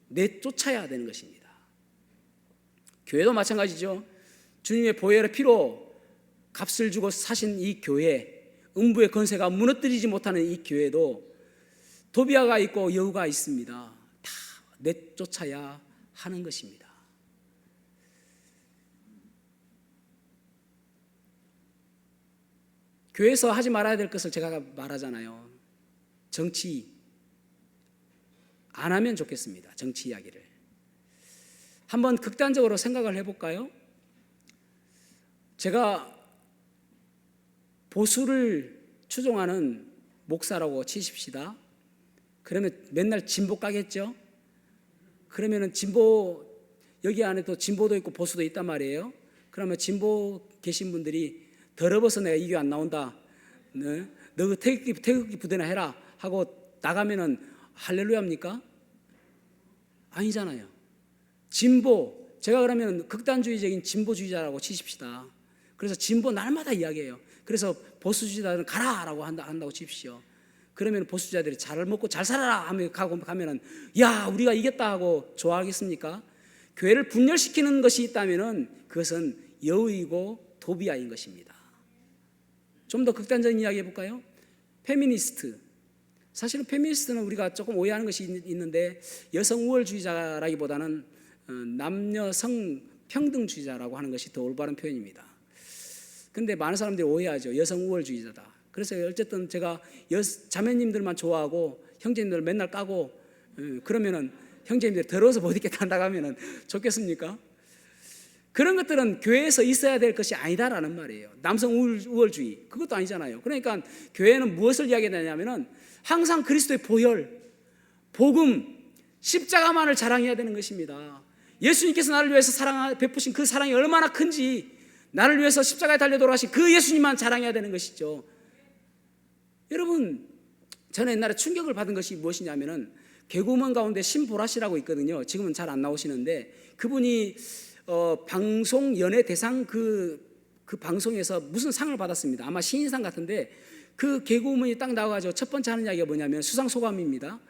내쫓아야 되는 것입니다. 교회도 마찬가지죠. 주님의 보혈의 피로 값을 주고 사신 이 교회, 음부의 권세가 무너뜨리지 못하는 이 교회도 도비아가 있고 여우가 있습니다. 다 내쫓아야 하는 것입니다. 교회에서 하지 말아야 될 것을 제가 말하잖아요. 정치 안 하면 좋겠습니다. 정치 이야기를 한번 극단적으로 생각을 해볼까요? 제가 보수를 추종하는 목사라고 치십시다. 그러면 맨날 진보 까겠죠? 그러면은 진보, 여기 안에 또 진보도 있고 보수도 있단 말이에요. 그러면 진보 계신 분들이 더러워서 내가 이 교회 안 나온다, 너 태극기 부대나 해라 하고 나가면은 할렐루야입니까? 아니잖아요. 진보, 제가 그러면 극단주의적인 진보주의자라고 치십시다. 그래서 진보 날마다 이야기해요. 그래서 보수주의자들은 가라라고 한다고 칩시오. 그러면 보수주의자들이 잘 먹고 잘 살아라 하면 가면은 야 우리가 이겼다 하고 좋아하겠습니까? 교회를 분열시키는 것이 있다면은 그것은 여의고 도비아인 것입니다. 좀 더 극단적인 이야기 해볼까요? 페미니스트. 사실은 페미니스트는 우리가 조금 오해하는 것이 있는데 여성 우월주의자라기보다는 남녀 성평등주의자라고 하는 것이 더 올바른 표현입니다. 근데 많은 사람들이 오해하죠. 여성 우월주의자다. 그래서 어쨌든 제가 자매님들만 좋아하고 형제님들 맨날 까고 그러면은 형제님들이 더러워서 못 있겠다 한다고 하면은 좋겠습니까? 그런 것들은 교회에서 있어야 될 것이 아니다라는 말이에요. 남성 우월주의 그것도 아니잖아요. 그러니까 교회는 무엇을 이야기하냐면은 항상 그리스도의 보혈, 복음, 십자가만을 자랑해야 되는 것입니다. 예수님께서 나를 위해서 베푸신 그 사랑이 얼마나 큰지, 나를 위해서 십자가에 달려 돌아가신 그 예수님만 자랑해야 되는 것이죠. 여러분, 저는 옛날에 충격을 받은 것이 무엇이냐면은 개그우먼 가운데 신보라씨라고 있거든요. 지금은 잘 안 나오시는데 그분이 방송 연예 대상 그 방송에서 무슨 상을 받았습니다. 아마 신인상 같은데 그 개그우먼이 딱 나와가지고 첫 번째 하는 이야기가 뭐냐면 수상 소감입니다.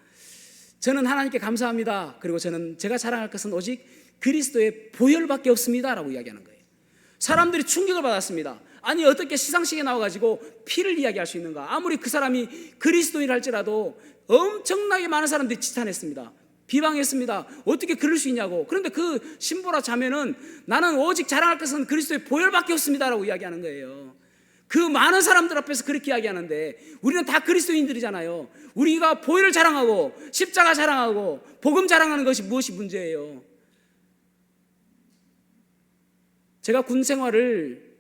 저는 하나님께 감사합니다. 그리고 제가 자랑할 것은 오직 그리스도의 보혈밖에 없습니다라고 이야기하는 거예요. 사람들이 충격을 받았습니다. 아니 어떻게 시상식에 나와가지고 피를 이야기할 수 있는가? 아무리 그 사람이 그리스도인 할지라도 엄청나게 많은 사람들이 지탄했습니다. 비방했습니다. 어떻게 그럴 수 있냐고. 그런데 그 신보라 자매는 나는 오직 자랑할 것은 그리스도의 보혈밖에 없습니다라고 이야기하는 거예요. 그 많은 사람들 앞에서 그렇게 이야기하는데 우리는 다 그리스도인들이잖아요. 우리가 보혈을 자랑하고 십자가 자랑하고 복음 자랑하는 것이 무엇이 문제예요? 제가 군 생활을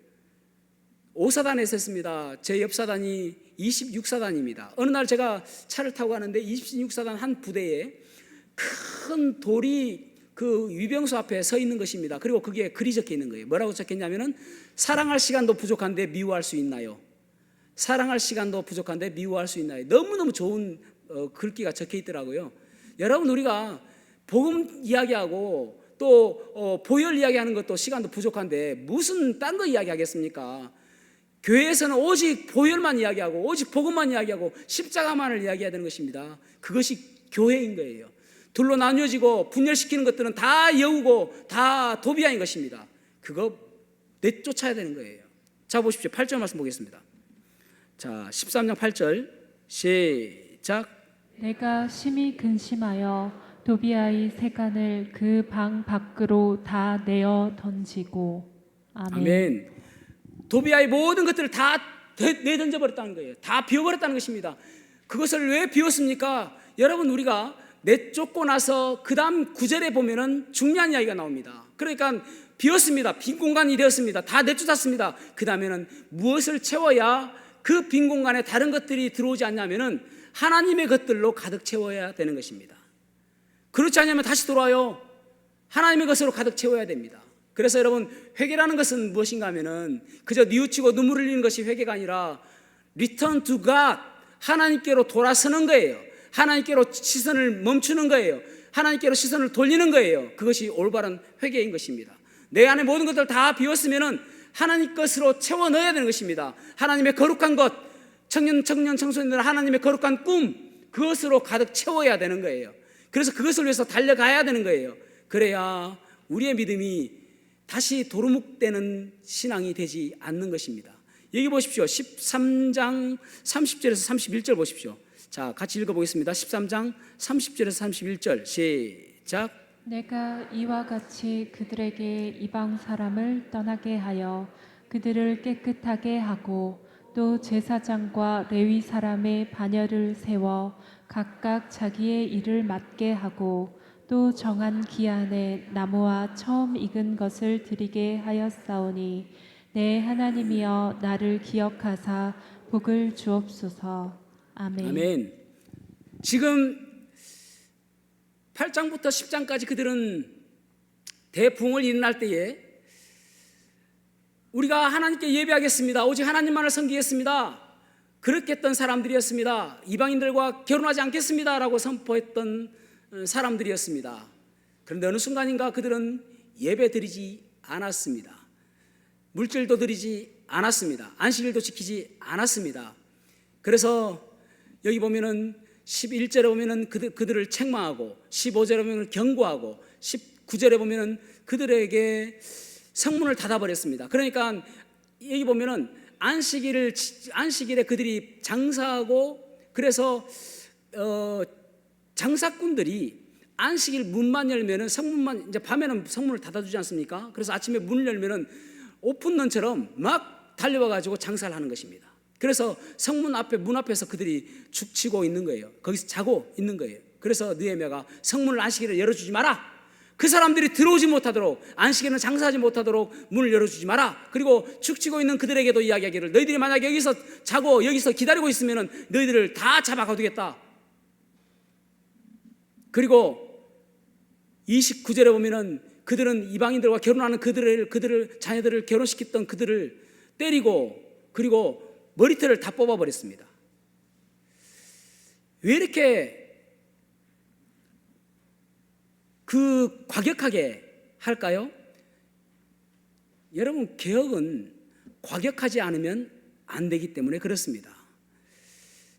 5사단에서 했습니다. 제 옆사단이 26사단입니다. 어느 날 제가 차를 타고 가는데 26사단 한 부대에 큰 돌이 그 위병소 앞에 서 있는 것입니다. 그리고 그게 글이 적혀 있는 거예요. 뭐라고 적혔냐면은 사랑할 시간도 부족한데 미워할 수 있나요? 사랑할 시간도 부족한데 미워할 수 있나요? 너무너무 좋은 글귀가 적혀 있더라고요. 여러분, 우리가 복음 이야기하고 또 보혈 이야기하는 것도 시간도 부족한데 무슨 딴 거 이야기하겠습니까? 교회에서는 오직 보혈만 이야기하고 오직 복음만 이야기하고 십자가만을 이야기해야 되는 것입니다. 그것이 교회인 거예요. 둘로 나뉘어지고 분열시키는 것들은 다 여우고 다 도비아인 것입니다. 그거 내쫓아야 되는 거예요. 자, 보십시오. 8절 말씀 보겠습니다. 자, 13장 8절 시작. 내가 심히 근심하여 도비아의 세간을 그 방 밖으로 다 내어 던지고. 아멘. 아멘. 도비아의 모든 것들을 다 내던져 버렸다는 거예요. 다 비워버렸다는 것입니다. 그것을 왜 비웠습니까? 여러분, 우리가 내쫓고 나서 그 다음 9절에 보면은 중요한 이야기가 나옵니다. 그러니까 비웠습니다. 빈 공간이 되었습니다. 다 내쫓았습니다. 그 다음에는 무엇을 채워야 그 빈 공간에 다른 것들이 들어오지 않냐면은 하나님의 것들로 가득 채워야 되는 것입니다. 그렇지 않으면 다시 돌아와요. 하나님의 것으로 가득 채워야 됩니다. 그래서 여러분, 회개라는 것은 무엇인가 하면은 그저 뉘우치고 눈물을 흘리는 것이 회개가 아니라 Return to God, 하나님께로 돌아서는 거예요. 하나님께로 시선을 멈추는 거예요. 하나님께로 시선을 돌리는 거예요. 그것이 올바른 회개인 것입니다. 내 안에 모든 것들 다 비웠으면은 하나님 것으로 채워 넣어야 되는 것입니다. 하나님의 거룩한 것, 청소년들 하나님의 거룩한 꿈, 그것으로 가득 채워야 되는 거예요. 그래서 그것을 위해서 달려가야 되는 거예요. 그래야 우리의 믿음이 다시 도루묵되는 신앙이 되지 않는 것입니다. 여기 보십시오. 13장 30절에서 31절 보십시오. 자, 같이 읽어보겠습니다. 13장 30절에서 31절 시작. 내가 이와 같이 그들에게 이방 사람을 떠나게 하여 그들을 깨끗하게 하고 또 제사장과 레위 사람의 반열을 세워 각각 자기의 일을 맡게 하고 또 정한 기한에 나무와 처음 익은 것을 드리게 하였사오니 내 하나님이여 나를 기억하사 복을 주옵소서. 아멘. 아멘. 지금 8장부터 10장까지 그들은 대붕을 일어날 때에 우리가 하나님께 예배하겠습니다, 오직 하나님만을 섬기겠습니다, 그렇게 했던 사람들이었습니다. 이방인들과 결혼하지 않겠습니다 라고 선포했던 사람들이었습니다. 그런데 어느 순간인가 그들은 예배 드리지 않았습니다. 물질도 드리지 않았습니다. 안식일도 지키지 않았습니다. 그래서 여기 보면은 11절에 보면은 그들을 책망하고, 15절에 보면은 경고하고, 19절에 보면은 그들에게 성문을 닫아버렸습니다. 그러니까 여기 보면은 안식일에 그들이 장사하고, 그래서 장사꾼들이 안식일 문만 열면은 성문만, 이제 밤에는 성문을 닫아주지 않습니까? 그래서 아침에 문을 열면은 오픈런처럼 막 달려와 가지고 장사를 하는 것입니다. 그래서 성문 앞에, 문 앞에서 그들이 죽치고 있는 거예요. 거기서 자고 있는 거예요. 그래서 느헤미야가 성문을 안식일에 열어주지 마라. 그 사람들이 들어오지 못하도록, 안식일에는 장사하지 못하도록 문을 열어주지 마라. 그리고 죽치고 있는 그들에게도 이야기하기를, 너희들이 만약 여기서 자고 여기서 기다리고 있으면 너희들을 다 잡아가두겠다. 그리고 29절에 보면은 그들은 이방인들과 결혼하는 그들을 자녀들을 결혼시켰던 그들을 때리고, 그리고 머리털을 다 뽑아버렸습니다. 왜 이렇게 과격하게 할까요? 여러분, 개혁은 과격하지 않으면 안 되기 때문에 그렇습니다.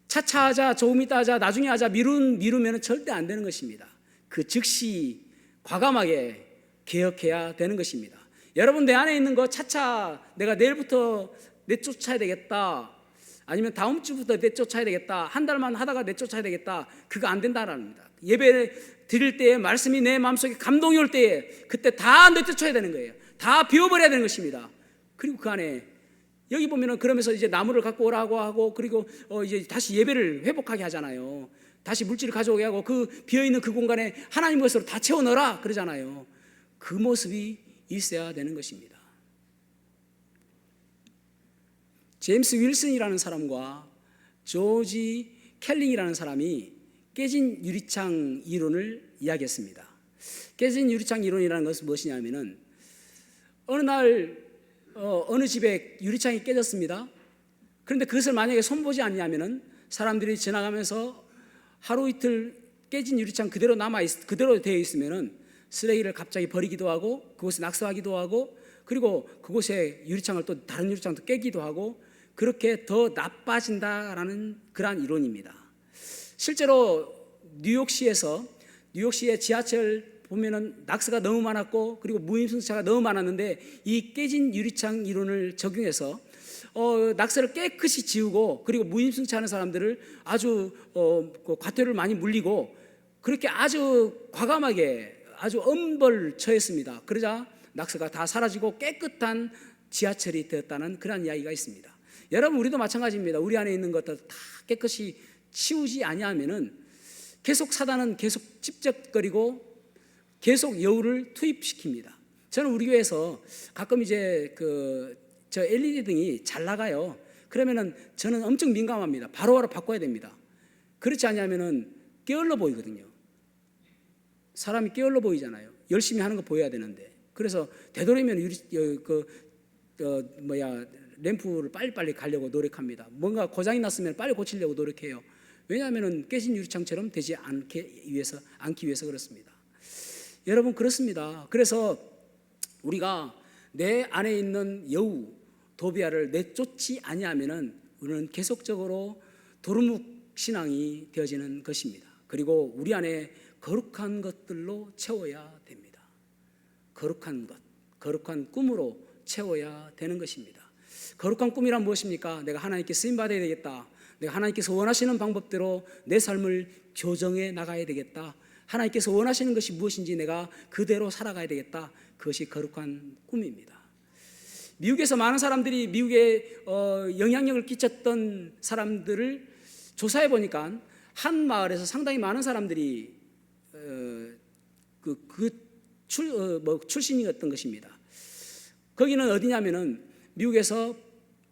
차차 하자, 조금 이따 하자, 나중에 하자, 미루면 절대 안 되는 것입니다. 그 즉시 과감하게 개혁해야 되는 것입니다. 여러분, 내 안에 있는 거 차차 내가 내일부터 내쫓아야 되겠다, 아니면 다음 주부터 내쫓아야 되겠다, 한 달만 하다가 내쫓아야 되겠다, 그거 안 된다라는 겁니다. 예배 드릴 때에 말씀이 내 마음속에 감동이 올 때에 그때 다 내쫓아야 되는 거예요. 다 비워버려야 되는 것입니다. 그리고 그 안에 여기 보면은 그러면서 이제 나무를 갖고 오라고 하고, 그리고 이제 다시 예배를 회복하게 하잖아요. 다시 물질을 가져오게 하고, 그 비어있는 그 공간에 하나님 것으로 다 채워 넣어라 그러잖아요. 그 모습이 있어야 되는 것입니다. 제임스 윌슨이라는 사람과 조지 켈링이라는 사람이 깨진 유리창 이론을 이야기했습니다. 깨진 유리창 이론이라는 것은 무엇이냐면은, 어느 날 어느 집에 유리창이 깨졌습니다. 그런데 그것을 만약에 손보지 않냐면은 사람들이 지나가면서 하루 이틀 깨진 유리창 그대로 그대로 되어 있으면은 쓰레기를 갑자기 버리기도 하고, 그곳에 낙서하기도 하고, 그리고 그곳에 유리창을 또 다른 유리창도 깨기도 하고, 그렇게 더 나빠진다라는 그러한 이론입니다. 실제로 뉴욕시의 지하철 보면은 낙서가 너무 많았고, 그리고 무임승차가 너무 많았는데, 이 깨진 유리창 이론을 적용해서 낙서를 깨끗이 지우고, 그리고 무임승차하는 사람들을 아주 과태료를 많이 물리고, 그렇게 아주 과감하게 아주 엄벌 처했습니다. 그러자 낙서가 다 사라지고 깨끗한 지하철이 되었다는 그런 이야기가 있습니다. 여러분, 우리도 마찬가지입니다. 우리 안에 있는 것들 다 깨끗이 치우지 아니하면은 계속 사단은 계속 찝쩍거리고 계속 여우를 투입시킵니다. 저는 우리 교회에서 가끔 이제 저 LED 등이 잘 나가요. 그러면은 저는 엄청 민감합니다. 바로바로 바꿔야 됩니다. 그렇지 않냐면은 게을러 보이거든요. 사람이 게을러 보이잖아요. 열심히 하는 거 보여야 되는데. 그래서 되도록이면 램프를 빨리빨리 가려고 노력합니다. 뭔가 고장이 났으면 빨리 고치려고 노력해요. 왜냐하면 깨진 유리창처럼 되지 않기 위해서 그렇습니다. 여러분, 그렇습니다. 그래서 우리가 내 안에 있는 여우 도비아를 내쫓지 아니하면은 우리는 계속적으로 도루묵 신앙이 되어지는 것입니다. 그리고 우리 안에 거룩한 것들로 채워야 됩니다. 거룩한 것, 거룩한 꿈으로 채워야 되는 것입니다. 거룩한 꿈이란 무엇입니까? 내가 하나님께 쓰임받아야 되겠다. 내가 하나님께서 원하시는 방법대로 내 삶을 교정해 나가야 되겠다. 하나님께서 원하시는 것이 무엇인지 내가 그대로 살아가야 되겠다. 그것이 거룩한 꿈입니다. 미국에서 많은 사람들이, 미국에 영향력을 끼쳤던 사람들을 조사해 보니까 한 마을에서 상당히 많은 사람들이 출신이었던 것입니다. 거기는 어디냐면은 미국에서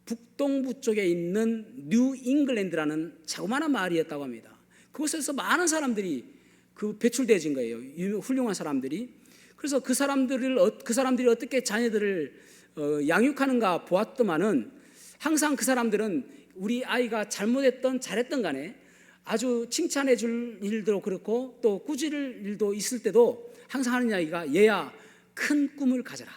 북동부 쪽에 있는 뉴 잉글랜드라는 자그마한 마을이었다고 합니다. 그곳에서 많은 사람들이 배출되어진 거예요. 훌륭한 사람들이. 그래서 그 사람들이 어떻게 자녀들을 양육하는가 보았더만은 항상 그 사람들은 우리 아이가 잘못했던 잘했던 간에 아주 칭찬해 줄 일도 그렇고 또 꾸짖을 일도 있을 때도 항상 하는 이야기가, 얘야 큰 꿈을 가져라.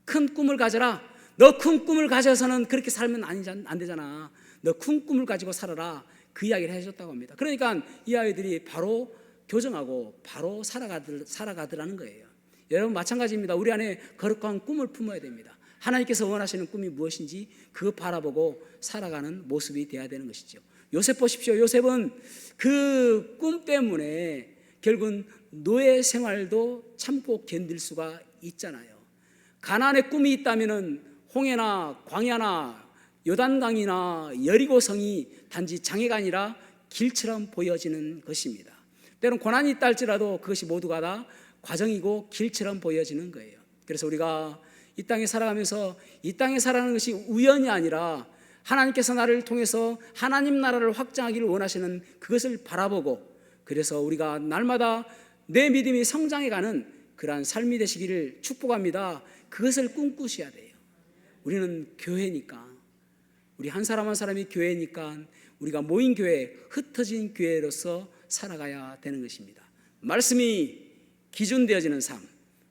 큰 꿈을 가져라. 너 큰 꿈을 가져서는 그렇게 살면 안 되잖아. 너 큰 꿈을 가지고 살아라. 그 이야기를 해줬다고 합니다. 그러니까 이 아이들이 바로 교정하고 바로 살아가더라는 거예요. 여러분 마찬가지입니다. 우리 안에 거룩한 꿈을 품어야 됩니다. 하나님께서 원하시는 꿈이 무엇인지 그거 바라보고 살아가는 모습이 되어야 되는 것이죠. 요셉 보십시오. 요셉은 그 꿈 때문에 결국은 노예 생활도 참고 견딜 수가 있잖아요. 가나안의 꿈이 있다면은 홍해나 광야나 요단강이나 여리고성이 단지 장애가 아니라 길처럼 보여지는 것입니다. 때론 고난이 있다 할지라도 그것이 모두가 다 과정이고 길처럼 보여지는 거예요. 그래서 우리가 이 땅에 살아가면서 이 땅에 살아가는 것이 우연이 아니라 하나님께서 나를 통해서 하나님 나라를 확장하기를 원하시는 그것을 바라보고, 그래서 우리가 날마다 내 믿음이 성장해가는 그러한 삶이 되시기를 축복합니다. 그것을 꿈꾸셔야 돼요. 우리는 교회니까, 우리 한 사람 한 사람이 교회니까 우리가 모인 교회, 흩어진 교회로서 살아가야 되는 것입니다. 말씀이 기준되어지는 삶,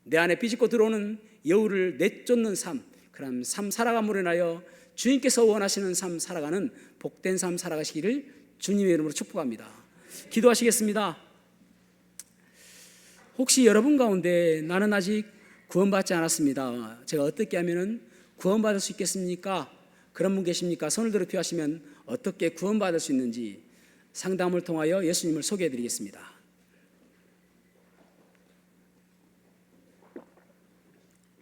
내 안에 비집고 들어오는 여우를 내쫓는 삶, 그런 삶 살아감으로 인하여 주님께서 원하시는 삶 살아가는 복된 삶 살아가시기를 주님의 이름으로 축복합니다. 기도하시겠습니다. 혹시 여러분 가운데 나는 아직 구원받지 않았습니다, 제가 어떻게 하면 구원받을 수 있겠습니까? 그런 분 계십니까? 손을 들어 표하시면 어떻게 구원받을 수 있는지 상담을 통하여 예수님을 소개해 드리겠습니다.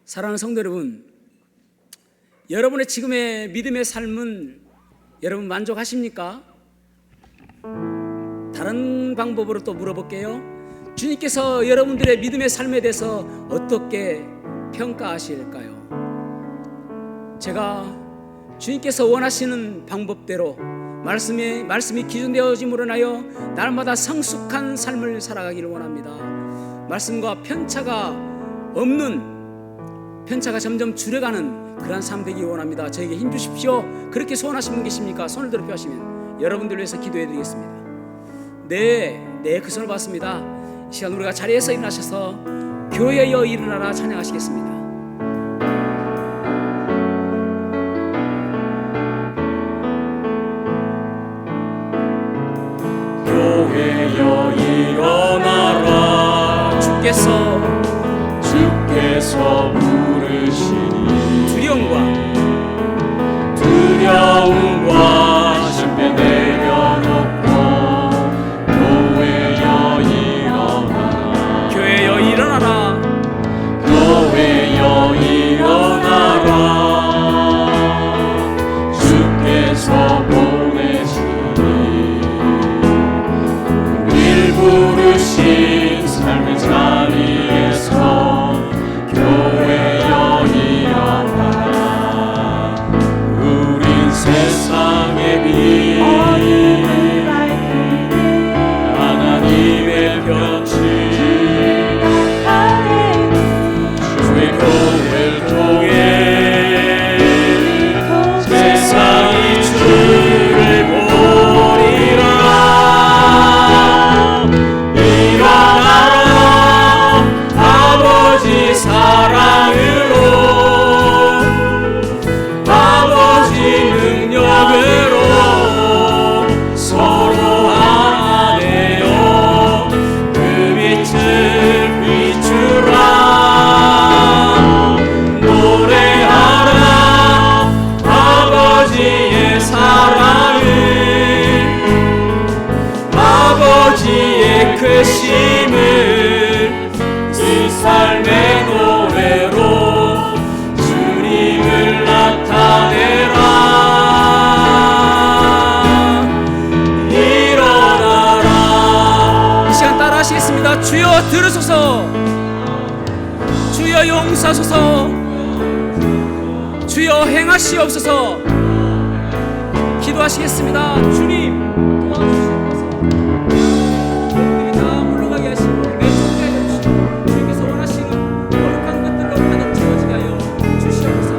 사랑하는 성도 여러분, 여러분의 지금의 믿음의 삶은 여러분 만족하십니까? 다른 방법으로 또 물어볼게요. 주님께서 여러분들의 믿음의 삶에 대해서 어떻게 평가하실까요? 제가 주님께서 원하시는 방법대로 말씀이 기준되어짐으로 인하여 날마다 성숙한 삶을 살아가기를 원합니다. 말씀과 편차가 점점 줄여가는 그런 삶 되기 원합니다. 저에게 힘 주십시오. 그렇게 소원하신 분 계십니까? 손을 들어 펴시면 여러분들 위해서 기도해 드리겠습니다. 네, 그 손을 받습니다. 이 시간 우리가 자리에서 일어나셔서 교회여 일어나라 찬양하시겠습니다. 교회여 일어나라. 주께서 부르시니 두려움과 심배 내려놓고 교회여 일어나라. 교회여 일어나라. 교회여 일어나라. 주께서 보내시니 우릴 부르신 삶의 자리에서 교회여 일어나라. 우린 세상의 빛, 하나님의 편지, 주의 교회를 통해 세상이 주를 보리라. 일어나라. 아버지 사랑으로, 아버지 능력으로 서로 하나 되어 그 빛을 비추라. 노래하라. 아버지의 사랑을, 아버지의 크심을 이 삶의 노래로 주님을 나타내라. 일어나라. 이 시간 따라 하시겠습니다. 주여 들으소서. 주여 용서하소서. 주여 행하시옵소서. 기도하시겠습니다. 주님 도와주시옵소서. 모든 다 물러가게 하시고 내 존재에 주시고 주님께서 원하시는 거룩한 것들로 가득 채워지게 하여 주시옵소서.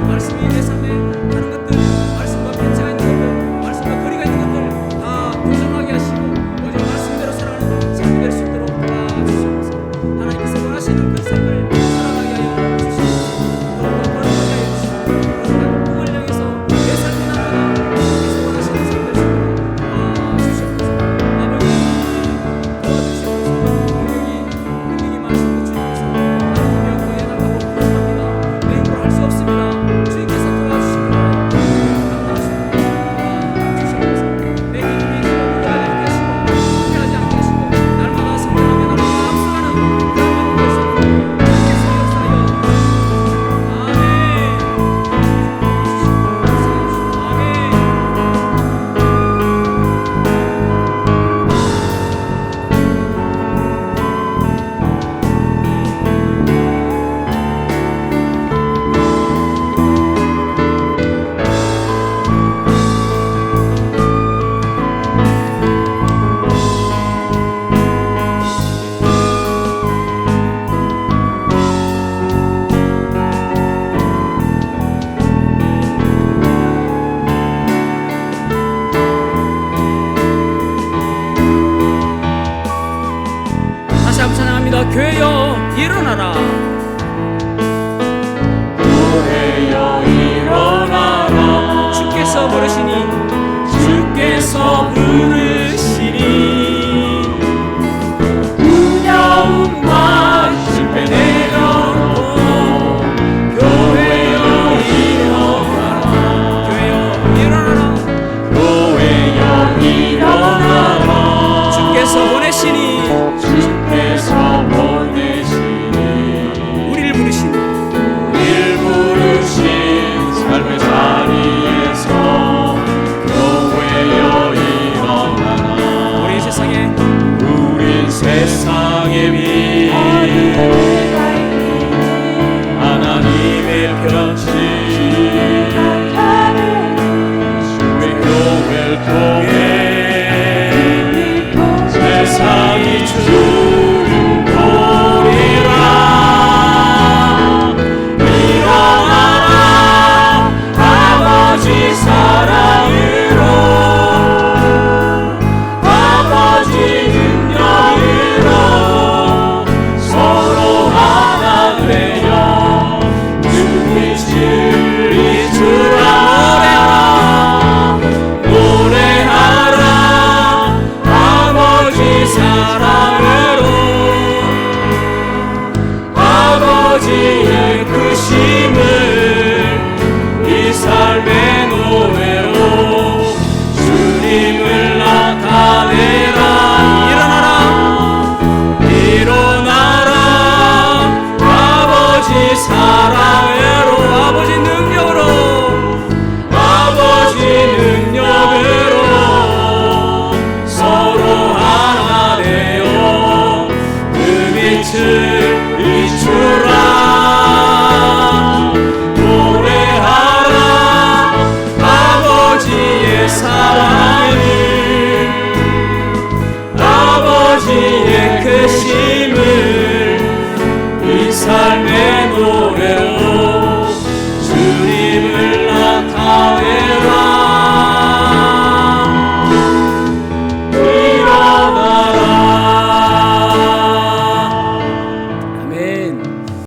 말씀이 내 삶에 하는 것들, 말씀과 편차가 있는 것들, 말씀과 거리가 있는 것들 다 교정하게 하시고 오직 말씀대로 살아가는 삶이 될 수 있도록 도와주시옵소서. 하나님께서 원하시는 그 삶을 살아가게 하여 주시옵소서. 더욱더 거룩하게 하여 주시고 거룩한 꿈을 향해서 내 삶이 나아가 주님께서 원하시는 삶 될 수 있도록 도와주시옵소서. 아버지 도와주시옵소서. 능력이 말씀도 주님께서 하나님의 영광에 나가고 부족합니다. 내 힘으로 할 수 없습니다. 주님께서 도와주시기 바랍니다. 도와주시옵소서. 내 믿음이 무너지지 않게 하시고 포기하지 않게 하시고 날마다 성장하며 날마다 앞서가는 그런 마음을 되시고 주님께서 역사하여 아멘. 아멘. 다시 한번 찬양합니다. 교회여 일어나라. 교회여 일어나라. 주께서 부르시니 주께서 부르시니 두려움과 실패 내려놓고 교회여 일어나라. 교회여 일어나라. 교회여 일어나라. 주께서 보내시니 주께서 보내시니 우리를 부르시니 일 부르신 삶의 자리에서 교회여 일어나라. 우리 세상에 우린 세상의 빛 하나님의 편지 주의 교회를 통해 세상이 주를 보리라. 일어나라 아버지 사랑으로 아버지 능력으로 서로 하나 되어 주 빛을 비추라. 노래하라 아버지 사랑으로 아버지의 크심을 이 삶의 노래로 주님을 나타내라. 일어나라 일어나라 아버지 사랑으로 아버지 능력으로 아버지 능력으로 서로 하나 되어 그 빛을